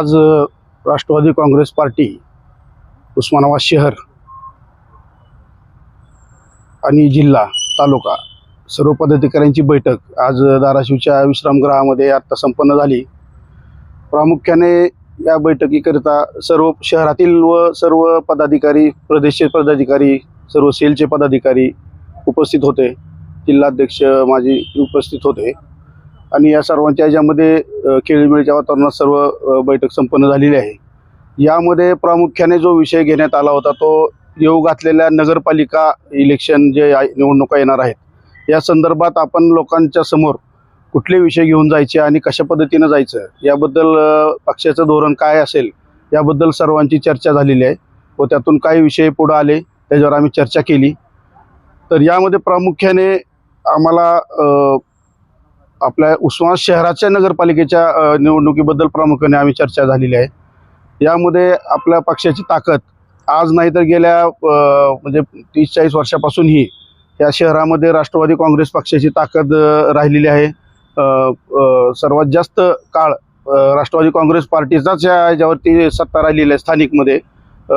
आज राष्ट्रवादी काँग्रेस पार्टी उस्मानाबाद शहर आणि जिल्हा तालुका सर्व पदाधिकाऱ्यांची बैठक आज धाराशिवच्या विश्रामगृहामध्ये आता संपन्न झाली। प्रामुख्याने या बैठकीकरिता सर्व शहरातील व सर्व पदाधिकारी, प्रदेशचे पदाधिकारी, सर्व सेलचे पदाधिकारी उपस्थित होते। जिल्हाध्यक्ष माझे उपस्थित होते आणि या सर्वांच्या याच्यामध्ये खेळीमेळीच्या वातावरणात सर्व बैठक संपन्न झालेली आहे। यामध्ये प्रामुख्याने जो विषय घेण्यात आला होता तो येऊ घातलेल्या नगरपालिका इलेक्शन जे निवडणुका येणार आहेत या संदर्भात आपण लोकांच्या समोर कुठले विषय घेऊन जायचे आणि कशा पद्धतीने जायचं याबद्दल पक्षाचं धोरण काय असेल याबद्दल सर्वांची चर्चा झालेली आहे व त्यातून काही विषय पुढे आले त्याच्यावर आम्ही चर्चा केली। तर यामध्ये प्रामुख्याने आम्हाला आपल्या उस्मानाबाद शहराच्या नगरपालिकेच्या निवडणुकीबद्दल प्रामुख्याने आम्ही चर्चा झालेली आहे। यामध्ये आपल्या पक्षाची ताकद आज नाही तर गेल्या म्हणजे 30-40 वर्षापासून ही या शहरामध्ये राष्ट्रवादी काँग्रेस पक्षाची ताकद राहिलेली आहे। सर्वात जास्त काळ राष्ट्रवादी काँग्रेस पार्टीचाच याच्यावरती सत्ता राहिलेली आहे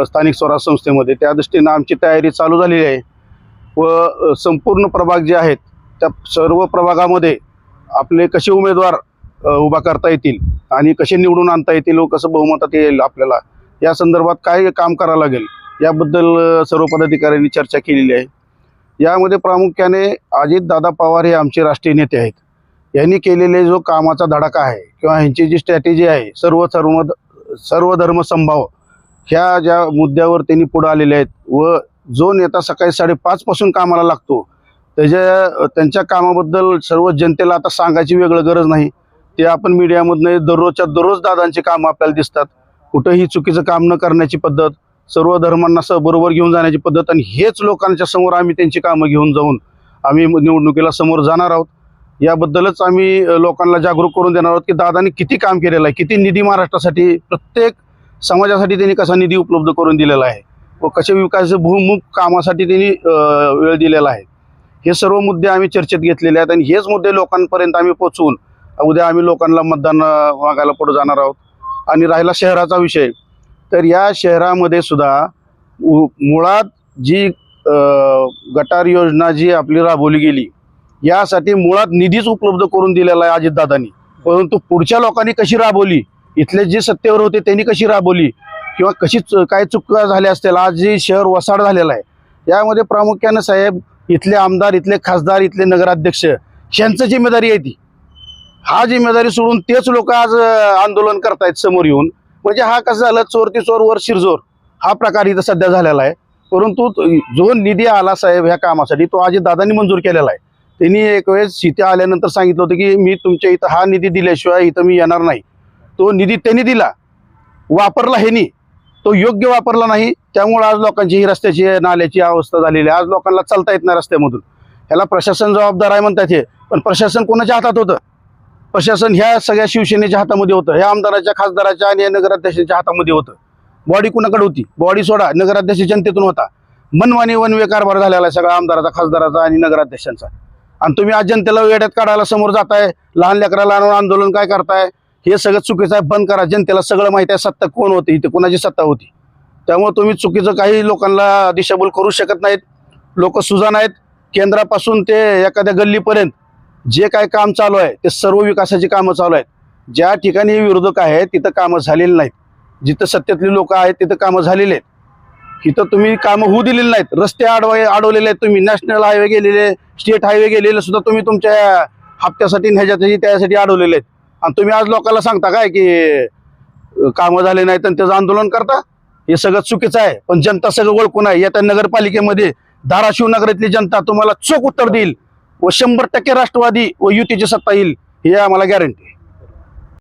स्थानिक स्वराज्य संस्थेमध्ये। त्या दृष्टीने आमची तयारी चालू झालेली आहे व संपूर्ण प्रभाग जे आहेत त्या सर्व प्रभागामध्ये आपले कसे उमेदवार उभा करता येतील आणि कसे निवडून आणता येतील व कसं बहुमतात येईल आपल्याला या संदर्भात काय काम करावं लागेल याबद्दल सर्व पदाधिकाऱ्यांनी चर्चा केलेली आहे। यामध्ये प्रामुख्याने अजितदादा पवार हे आमचे राष्ट्रीय नेते आहेत। यांनी केलेले जो कामाचा धडाका आहे किंवा यांची जी स्ट्रॅटेजी आहे सर्व धर्म समभाव ह्या ज्या मुद्द्यावर त्यांनी पुढे आलेले आहेत व जो नेता सकाळी 5:30 पासून कामाला लागतो त्यांच्या कामाबद्दल सर्व जनतेला आता सांगायची वेगळं गरज नाही। ते आपण मीडियामधून दररोजच्या दररोज दादांची कामं आपल्याला दिसतात। कुठेही चुकीचं काम न करण्याची पद्धत, सर्व धर्मांना बरोबर घेऊन जाण्याची पद्धत आणि हेच लोकांच्या समोर आम्ही त्यांची कामं घेऊन जाऊन आम्ही निवडणुकीला समोर जाणार आहोत। याबद्दलच आम्ही लोकांना जागरूक करून देणार आहोत की दादांनी किती काम केलेलं आहे, किती निधी महाराष्ट्रासाठी प्रत्येक समाजासाठी त्यांनी कसा निधी उपलब्ध करून दिलेला आहे व कशा विकासाच्या बहुमुख कामासाठी त्यांनी वेळ दिलेला आहे। हे सर्व मुद्दे आम्ही चर्चेत घेतलेले आहेत आणि हेच मुद्दे लोकांपर्यंत आम्ही पोहोचवून उद्या आम्ही लोकांना मतदान मागायला पुढे जाणार आहोत। आणि राहिला शहराचा विषय तर या शहरामध्ये सुद्धा मुळात जी गटार योजना जी आपली राबवली गेली यासाठी मुळात निधीच उपलब्ध करून दिलेला आहे अजितदादांनी, परंतु पुढच्या लोकांनी कशी राबवली, इथले जे सत्तेवर होते त्यांनी कशी राबवली किंवा कशी काय चुका झाल्या असतील, आज जे शहर वसाड झालेलं आहे यामध्ये प्रामुख्याने साहेब इथले आमदार, इथले खासदार, इथले नगराध्यक्ष यांची जिम्मेदारी आहे ती। हा जिम्मेदारी सोडून तेच लोक आज आंदोलन करतायत समोर येऊन, म्हणजे हा कसं झालं चोर ते चोर वर शिरजोर हा प्रकार इथं सध्या झालेला आहे। परंतु जो निधी आला साहेब ह्या कामासाठी तो अजितदादांनी मंजूर केलेला आहे। त्यांनी एक वेळेस इथे आल्यानंतर सांगितलं होतं की मी तुमच्या इथं हा निधी दिल्याशिवाय इथं मी येणार नाही। तो निधी त्यांनी दिला, वापरला ह्यांनी, तो योग्य वापरला नाही, त्यामुळे आज लोकांची ही रस्त्याची नाल्याची अवस्था झालेली आहे। आज लोकांना चालता येत नाही रस्त्यामधून। ह्याला प्रशासन जबाबदार आहे म्हणतात हे, पण प्रशासन कोणाच्या हातात होतं? प्रशासन ह्या सगळ्या शिवसेनेच्या हातामध्ये होतं, ह्या आमदाराच्या, खासदाराच्या आणि नगराध्यक्षांच्या हातामध्ये होतं। बॉडी कुणाकडे होती? बॉडी सोडा, नगराध्यक्ष जनतेतून होता। मनमानी वनवे कारभार झालेला आहे सगळा आमदाराचा, खासदाराचा आणि नगराध्यक्षांचा। आणि तुम्ही आज जनतेला वेड्यात काढायला समोर जाताय, लहान लेकराला आणून आंदोलन काय करताय, हे सगळं चुकीचं आहे। बंद करा, जनतेला सगळं माहिती आहे सत्ता कोण होती, इथे कोणाची सत्ता होती। त्यामुळे तुम्ही चुकीचं काही लोकांना दिशाभूल करू शकत नाहीत। लोक सुजाण आहेत, केंद्रापासून ते एखाद्या गल्लीपर्यंत जे काय काम चालू आहे ते सर्व विकासाची कामं चालू आहेत। ज्या ठिकाणी विरोधक आहेत तिथं कामं झालेली नाहीत, जिथं सत्तेतली लोक आहेत तिथं कामं झालेली आहेत। इथं तुम्ही कामं होऊ दिलेली नाहीत, रस्ते अडवलेले आहेत तुम्ही, नॅशनल हायवे गेलेले, स्टेट हायवे गेलेले सुद्धा तुम्ही तुमच्या हप्त्यासाठी ह्याच्यासाठी त्यासाठी अडवलेले आहेत। आणि तुम्ही आज लोकांना सांगता काय की कामं झाले नाहीत आणि त्याचं आंदोलन करता? हे सगळं चुकीचं आहे। पण जनता सगळं ओळखून आहे, येत्या नगरपालिकेमध्ये धाराशिव नगरातली जनता तुम्हाला चोख उत्तर देईल व 100% राष्ट्रवादी व युतीची सत्ता येईल हे आम्हाला गॅरंटी आहे।